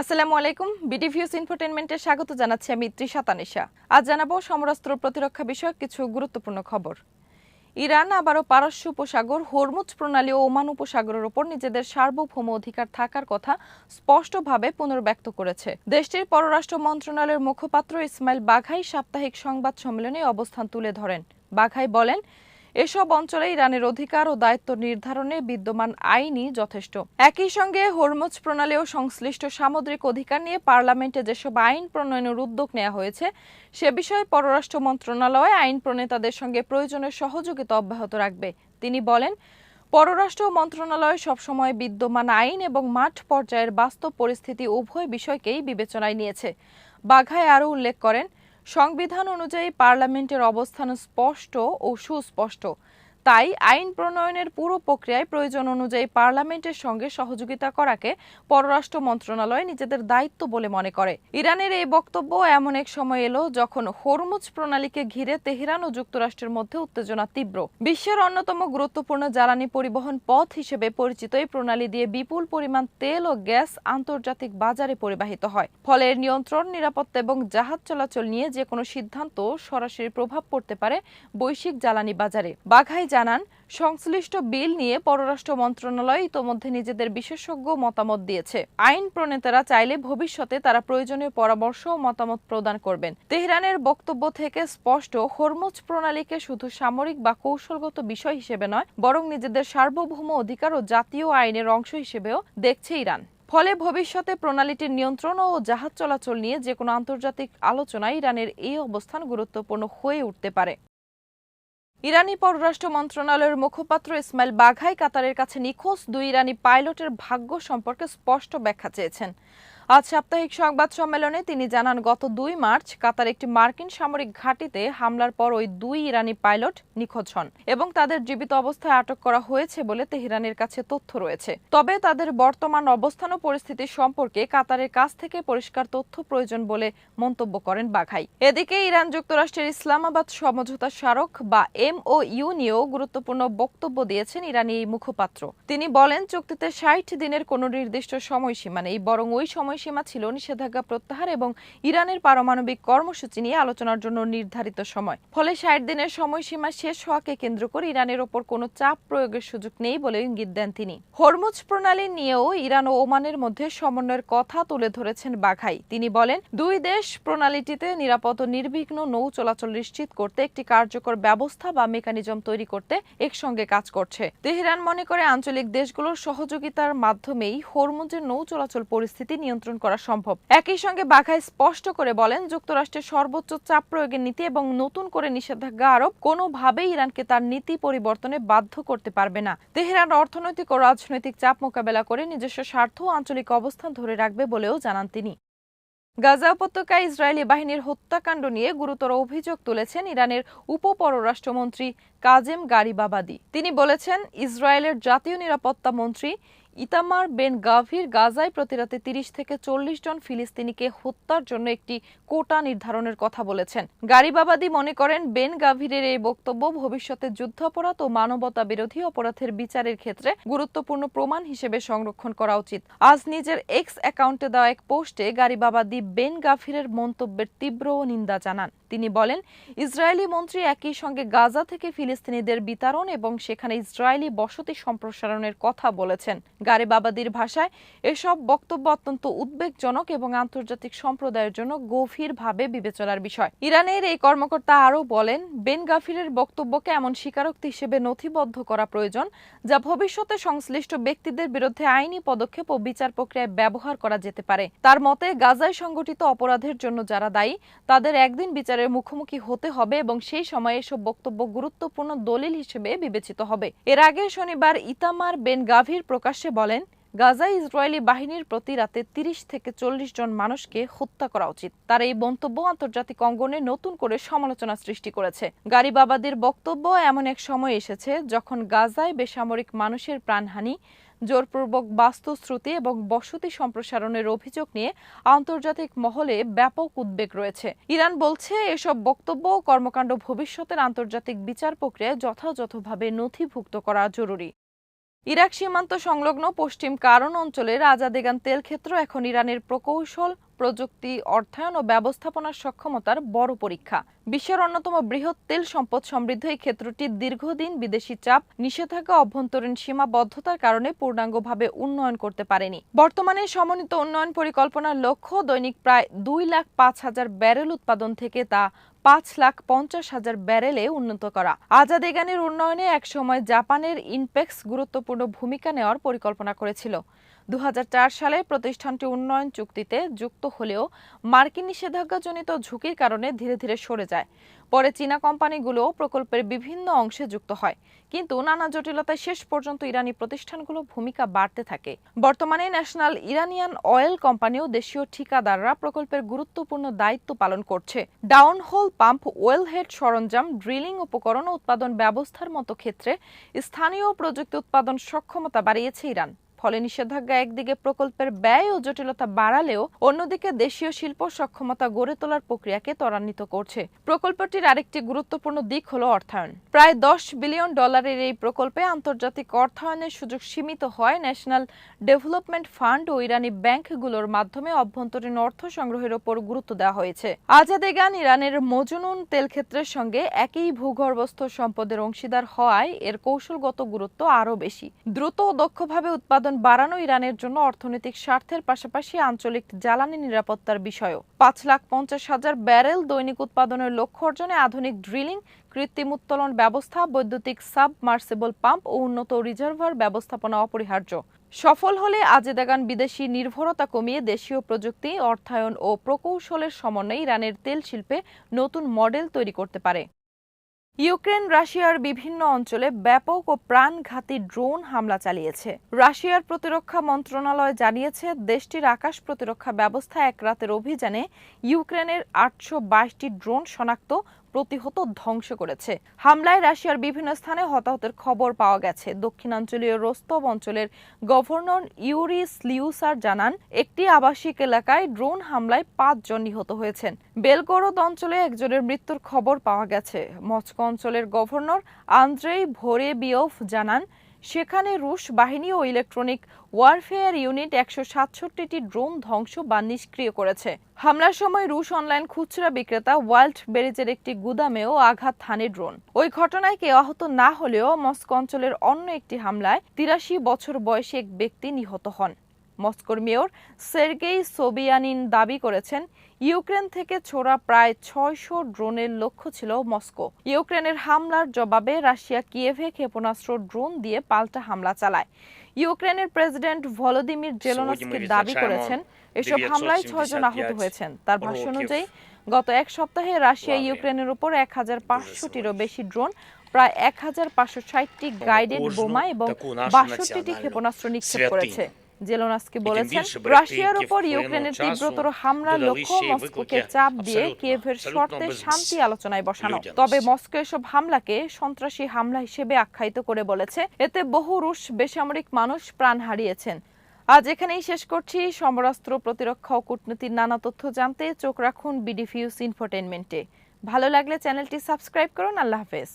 আসসালামু আলাইকুম। বিডিভিউস ইনফোটেইনমেন্টে স্বাগত জানাচ্ছি আমি তৃষা তানিশা। আজ জানাবো সমরাস্ত্র প্রতিরক্ষা বিষয়ক কিছু গুরুত্বপূর্ণ খবর। ইরান আবারও পারস্য উপসাগর, হরমুজ প্রণালী ও ওমান উপসাগরের উপর নিজেদের সার্বভৌম অধিকার থাকার কথা স্পষ্টভাবে পুনর্ব্যক্ত করেছে। দেশটির পররাষ্ট্র মন্ত্রণালয়ের মুখপাত্র ইসমাইল বাঘাই সাপ্তাহিক সংবাদ সম্মেলনে অবস্থান তুলে ধরেন। বাঘাই বলেন, এসব অঞ্চলে ইরানের অধিকার ও দায়িত্ব নির্ধারণে বিদ্যমান আইনই যথেষ্ট। একই সঙ্গে হরমুজ প্রণালী ও সংশ্লিষ্ট সামুদ্রিক অধিকার নিয়ে পার্লামেন্টে যেসব আইন প্রণয়নের উদ্যোগ নেওয়া হয়েছে সে বিষয়ে পররাষ্ট্র মন্ত্রণালয় আইন প্রণেতাদের সঙ্গে প্রয়োজনীয় সহযোগিতা অব্যাহত রাখবে। তিনি বলেন, পররাষ্ট্র মন্ত্রণালয় সবসময় বিদ্যমান আইন এবং মাঠ পর্যায়ের বাস্তব পরিস্থিতি উভয় বিষয়কেই বিবেচনায় নিয়েছে। বাঘাই আরও উল্লেখ করেন, সংবিধান অনুযায়ী পার্লামেন্টের অবস্থান স্পষ্ট ও সুস্পষ্ট। তাই আইন প্রণয়নের পুরো প্রক্রিয়ায় প্রয়োজন অনুযায়ী পার্লামেন্টের সঙ্গে সহযোগিতা করাকে পররাষ্ট্র মন্ত্রণালয় নিজেদের দায়িত্ব বলে মনে করে। ইরানের এই বক্তব্য এমন এক সময় এলো যখন হরমুজ প্রণালীকে ঘিরে তেহরান ও যুক্তরাষ্ট্রের মধ্যে উত্তেজনা তীব্র। বিশ্বের অন্যতম গুরুত্বপূর্ণ জ্বালানি পরিবহন পথ হিসেবে পরিচিত এই প্রণালী দিয়ে বিপুল পরিমাণ তেল ও গ্যাস আন্তর্জাতিক বাজারে পরিবাহিত হয়। ফলে এর নিয়ন্ত্রণ, নিরাপত্তা এবং জাহাজ চলাচল নিয়ে যে কোনো সিদ্ধান্ত সরাসরি প্রভাব পড়তে পারে বৈশ্বিক জ্বালানি বাজারে। বাঘাই জানান, সংশ্লিষ্ট বিল নিয়ে পররাষ্ট্র মন্ত্রণালয় ইতোমধ্যে নিজেদের বিশেষজ্ঞ মতামত দিয়েছে। আইন প্রণেতারা চাইলে ভবিষ্যতে তারা প্রয়োজনীয় পরামর্শ ও মতামত প্রদান করবেন। তেহরানের বক্তব্য থেকে স্পষ্ট, হরমুজ প্রণালীকে শুধু সামরিক বা কৌশলগত বিষয় হিসেবে নয়, বরং নিজেদের সার্বভৌম অধিকার ও জাতীয় আইনের অংশ হিসেবেও দেখছে ইরান। ফলে ভবিষ্যতে প্রণালীটির নিয়ন্ত্রণ ও জাহাজ চলাচল নিয়ে যে কোনো আন্তর্জাতিক আলোচনায় ইরানের এই অবস্থান গুরুত্বপূর্ণ হয়ে উঠতে পারে। ইরানি পররাষ্ট্র মন্ত্রণালয়ের মুখপাত্র ইসমাইল বাঘাই কাতারের কাছে নিখোঁজ 2 ইরানি পাইলটের ভাগ্য সম্পর্কে স্পষ্ট ব্যাখ্যা চেয়েছেন। আজ সাপ্তাহিক সংবাদ সম্মেলনে তিনি জানান, গত 2 মার্চ কাতার একটি মার্কিন সামরিক ঘাঁটিতে হামলার পর ওই 2 ইরানি পাইলট নিখোঁজ হন এবং তাদের জীবিত অবস্থায় আটক করা হয়েছে বলে তেহরানের কাছে তথ্য রয়েছে। তবে তাদের বর্তমান অবস্থান ও পরিস্থিতি সম্পর্কে কাতারের কাছ থেকে পরিষ্কার তথ্য প্রয়োজন বলে মন্তব্য করেন বাঘাই। এদিকে ইরান যুক্তরাষ্ট্রের ইসলামাবাদ সমঝোতা স্মারক বা MOU নিয়েও গুরুত্বপূর্ণ বক্তব্য দিয়েছেন ইরানি এই মুখপাত্র। তিনি বলেন, চুক্তিতে 60 দিনের কোনো নির্দিষ্ট সময়সীমা নেই, বরং ওই সময়সীমা ছিল নিষেধাজ্ঞা প্রত্যাহার এবং ইরানের পারমাণবিক কর্মসূচি নিয়ে আলোচনার জন্য নির্ধারিত সময়। ফলে 60 দিনের সময়সীমা শেষ হওয়াকে কেন্দ্র করে ইরানের ওপর কোনো চাপ প্রয়োগের সুযোগ নেই বলে ইঙ্গিত দেন তিনি। হরমুজ প্রণালী নিয়েও ইরান ও ওমানের মধ্যে সমন্বয়ের কথা তুলে ধরেছেন বাঘাই। তিনি বলেন, 2 দেশ প্রণালীটিতে নিরাপদ ও নির্বিঘ্ন নৌ চলাচল নিশ্চিত করতে একটি কার্যকর ব্যবস্থা বা মেকানিজম তৈরি করতে একসঙ্গে কাজ করছে। তেহরান মনে করে আঞ্চলিক দেশগুলোর সহযোগিতার মাধ্যমেই হরমুজের নৌ চলাচল পরিস্থিতি নিয়ন্ত্রণ করা সম্ভব। একই সঙ্গে বাঘাই স্পষ্ট করে বলেন, যুক্তরাষ্ট্রের সর্বোচ্চ চাপ প্রয়োগের নীতি এবং নতুন করে নিষেধাজ্ঞা আরোপ কোনোভাবেই ইরানকে তার নীতি পরিবর্তনে বাধ্য করতে পারবে না। তেহরান অর্থনৈতিক ও রাজনৈতিক চাপ মোকাবেলা করে নিজস্ব স্বার্থ ও আঞ্চলিক অবস্থান ধরে রাখবে বলেও জানান তিনি। গাজা উপত্যকায় ইসরায়েলি বাহিনীর হত্যাকাণ্ড নিয়ে গুরুতর অভিযোগ তুলেছেন ইরানের উপপররাষ্ট্রমন্ত্রী কাজেম গারিবাবাদি। তিনি বলেছেন, ইসরায়েলের জাতীয় নিরাপত্তা মন্ত্রী ইতামার বেন গাভির গাজায় প্রতিরাতে 30 থেকে 40 জন ফিলিস্তিনিকে হত্যার জন্য একটি কোটা নির্ধারণের কথা বলেছেন। গারিবাবাদি মনে করেন, বেন গাভিরের এই বক্তব্য ভবিষ্যতে যুদ্ধাপরাধ ও মানবতা বিরোধী অপরাধের বিচারের ক্ষেত্রে গুরুত্বপূর্ণ প্রমাণ হিসেবে সংরক্ষণ করা উচিত। আজ নিজের এক্স অ্যাকাউন্টে দেওয়া এক পোস্টে গারিবাবাদি বেন গাভিরের মন্তব্যের তীব্র নিন্দা জানান। তিনি বলেন, ইসরায়েলি মন্ত্রী একই সঙ্গে গাজা থেকে ফিলিস্তিনিদের বিতাড়ন এবং সেখানে ইসরায়েলি বসতি সম্প্রসারণের কথা বলেছেন। গারিবাবাদির ভাষায়, এসব বক্তব্য অত্যন্ত উদ্বেগজনক এবং আন্তর্জাতিক সম্প্রদায়ের জন্য গভীরভাবে বিবেচনার বিষয়। ইরানের এই কর্মকর্তা আরও বলেন, বেন গাভিরের বক্তব্যকে এমন স্বীকারোক্তি হিসেবে নথিবদ্ধ করা প্রয়োজন যা ভবিষ্যতে সংশ্লিষ্ট ব্যক্তিদের বিরুদ্ধে আইনি পদক্ষেপ ও বিচার প্রক্রিয়ায় ব্যবহার করা যেতে পারে। তার মতে, গাজায় সংঘটিত অপরাধের জন্য যারা দায়ী তাদের একদিন বিচারের মুখোমুখি হতে হবে এবং সেই সময় এসব বক্তব্য গুরুত্বপূর্ণ দলিল হিসেবে বিবেচিত হবে। এর আগে শনিবার ইতামার বেন গাভির প্রকাশ্যে বলেন, গাজায় ইসরায়েলি বাহিনীর প্রতি রাতে 30 থেকে 40 জন মানুষকে হত্যা করা উচিত। তার এই মন্তব্য আন্তর্জাতিক অঙ্গনে নতুন করে সমালোচনা সৃষ্টি করেছে। গারিবাবাদির বক্তব্য এমন এক সময় এসেছে যখন গাজায় বেসামরিক মানুষের প্রাণহানি, জোরপূর্বক বাস্তুচ্যুতি এবং বসতি সম্প্রসারণের অভিযোগ নিয়ে আন্তর্জাতিক মহলে ব্যাপক উদ্বেগ রয়েছে। ইরান বলছে, এসব বক্তব্য ও কর্মকাণ্ড ভবিষ্যতের আন্তর্জাতিক বিচার প্রক্রিয়ায় যথাযথভাবে নথিভুক্ত করা জরুরি। ইরাক সীমান্ত সংলগ্ন পশ্চিম কারণ অঞ্চলের আজাদেগান তেল ক্ষেত্র এখন ইরানের প্রকৌশল, প্রযুক্তি, অর্থায়ন ও ব্যবস্থাপনার সক্ষমতার বড় পরীক্ষা। বিশ্বের অন্যতম বৃহৎ তেল সম্পদ সমৃদ্ধ এই ক্ষেত্রটি দীর্ঘদিন বিদেশি চাপ, নিষেধাজ্ঞা, অভ্যন্তরীণ সীমাবদ্ধতার কারণে পূর্ণাঙ্গভাবে উন্নয়ন করতে পারেনি। বর্তমানে সমন্বিত উন্নয়ন পরিকল্পনার লক্ষ্য দৈনিক প্রায় 2,05,000 ব্যারেল উৎপাদন থেকে তা 5,50,000 ব্যারেলে উন্নত করা। আজাদেগানের উন্নয়নে একসময় জাপানের ইনপেক্স গুরুত্বপূর্ণ ভূমিকা নেওয়ার পরিকল্পনা করেছিল। 2004 সালে প্রতিষ্ঠানটি উন্নয়ন চুক্তিতে যুক্ত হলেও মার্কিন নিষেধাজ্ঞাজনিত ঝুঁকির কারণে ধীরে ধীরে সরে যায়। পরে চীনা কোম্পানিগুলো প্রকল্পের বিভিন্ন অংশে যুক্ত হয়, কিন্তু নানা জটিলতায় শেষ পর্যন্ত ইরানি প্রতিষ্ঠানগুলো ভূমিকা বাড়তে থাকে। বর্তমানে ন্যাশনাল ইরানিয়ান অয়েল কোম্পানি ও দেশীয় ঠিকাদাররা প্রকল্পের গুরুত্বপূর্ণ দায়িত্ব পালন করছে। ডাউনহোল পাম্প, ওয়েলহেড সরঞ্জাম, ড্রিলিং উপকরণ ও উৎপাদন ব্যবস্থার মতো ক্ষেত্রে স্থানীয় প্রযুক্তি উৎপাদন সক্ষমতা বাড়িয়েছে ইরান। ফলে নিষেধাজ্ঞা একদিকে প্রকল্পের ব্যয় ও জটিলতা বাড়ালেও অন্যদিকে দেশীয় শিল্প সক্ষমতা গড়ে তোলার প্রক্রিয়াকে ত্বরান্বিত করছে। প্রকল্পটির আরেকটি গুরুত্বপূর্ণ দিক হল অর্থায়ন। প্রায় $10 বিলিয়ন এই প্রকল্পে আন্তর্জাতিক অর্থায়নের সুযোগ সীমিত হয়। ন্যাশনাল ডেভেলপমেন্ট ফান্ড ও ইরানি ব্যাংকগুলোর মাধ্যমে অভ্যন্তরীণ অর্থ সংগ্রহের ওপর গুরুত্ব দেওয়া হয়েছে। আজাদেগান ইরানের মজনুন তেল ক্ষেত্রের সঙ্গে একই ভূগর্ভস্থ সম্পদের অংশীদার হওয়ায় এর কৌশলগত গুরুত্ব আরও বেশি। দ্রুত ও দক্ষভাবে উৎপাদন বাড়ানো ইরানের জন্য অর্থনৈতিক স্বার্থের পাশাপাশি আঞ্চলিক জ্বালানি নিরাপত্তার বিষয়ও। 5,50,000 ব্যারেল দৈনিক উৎপাদনের লক্ষ্য অর্জনে আধুনিক ড্রিলিং, কৃত্রিম উত্তোলন ব্যবস্থা, বৈদ্যুতিক সাবমার্সিবল পাম্প ও উন্নত রিজার্ভার ব্যবস্থাপনা অপরিহার্য। সফল হলে আজাদেগান বিদেশি নির্ভরতা কমিয়ে দেশীয় প্রযুক্তি, অর্থায়ন ও প্রকৌশলের সমন্বয়ে ইরানের তেল শিল্পে নতুন মডেল তৈরি করতে পারে। ইউক্রেন রাশিয়ার বিভিন্ন অঞ্চলে ব্যাপক ও প্রাণঘাতী ড্রোন হামলা চালিয়েছে। রাশিয়ার প্রতিরক্ষা মন্ত্রণালয় জানিয়েছে, দেশটির আকাশ প্রতিরক্ষা ব্যবস্থা এক রাতের অভিযানে ইউক্রেনের 822টি ড্রোন শনাক্ত, প্রতিহত, ধ্বংস করেছে। হামলায় রাশিয়ার বিভিন্ন স্থানে হতাহতের খবর পাওয়া গেছে। দক্ষিণাঞ্চলীয় রোস্তভ অঞ্চলের গভর্নর ইউরি স্লিউসার জানান, একটি আবাসিক এলাকায় ড্রোন হামলায় 5 জন নিহত হয়েছেন। বেলগোরদ অঞ্চলে একজনের মৃত্যুর খবর পাওয়া গেছে। মস্কো অঞ্চলের গভর্নর আন্দ্রেই ভোরেবিয়ভ জানান, সেখানে রুশ বাহিনী ও ইলেকট্রনিক ওয়ারফেয়ার ইউনিট 167টি ড্রোন ধ্বংস বা নিষ্ক্রিয় করেছে। হামলার সময় রুশ অনলাইন খুচরা বিক্রেতা ওয়াইল্ড বেরিজের একটি গুদামেও আঘাত হানে ড্রোন। ওই ঘটনায় কেউ আহত না হলেও মস্কো অঞ্চলের অন্য একটি হামলায় 83 বছর বয়সী এক ব্যক্তি নিহত হন। মস্কোর মেয়র সের্গেই সোবিয়ানিন দাবি করেছেন, ইউক্রেন থেকে ছোড়া প্রায় 600 ড্রোনের লক্ষ্য ছিল মস্কো। ইউক্রেনের হামলার জবাবে রাশিয়া কিয়েভে ক্ষেপণাস্ত্র, ড্রোন দিয়ে পাল্টা হামলা চালায়। ইউক্রেনের প্রেসিডেন্ট ভলোদিমির জেলেনস্কি দাবি করেছেন, এসব হামলায় 6 জন আহত হয়েছেন। তার ভাষ্য অনুযায়ী গত এক সপ্তাহে রাশিয়া ইউক্রেনের উপর 1,500টিরও বেশি ড্রোন, প্রায় 1,560টি গাইডেড বোমা এবং 62টি ক্ষেপণাস্ত্র নিক্ষেপ করেছে। জেলেনস্কি বলেছেন, রাশিয়ার উপর ইউক্রেনের তীব্রতর হামলার লক্ষ্য মস্কোকে চাপ দিয়ে কিয়েভের শর্তে শান্তি আলোচনায় বসানো। তবে মস্কো এসব হামলাকে সন্ত্রাসী হামলা হিসেবে আখ্যায়িত করে বলেছে, এতে বহু রুশ বেসামরিক মানুষ প্রাণ হারিয়েছেন। আজ এখানেই শেষ করছি। সমরাস্ত্র, প্রতিরক্ষা ও কূটনীতির নানা তথ্য জানতে চোখ রাখুন বিডি নিউজ ইনফোটেইনমেন্টে। ভালো লাগলে চ্যানেলটি সাবস্ক্রাইব করুন। আল্লাহ হাফেজ।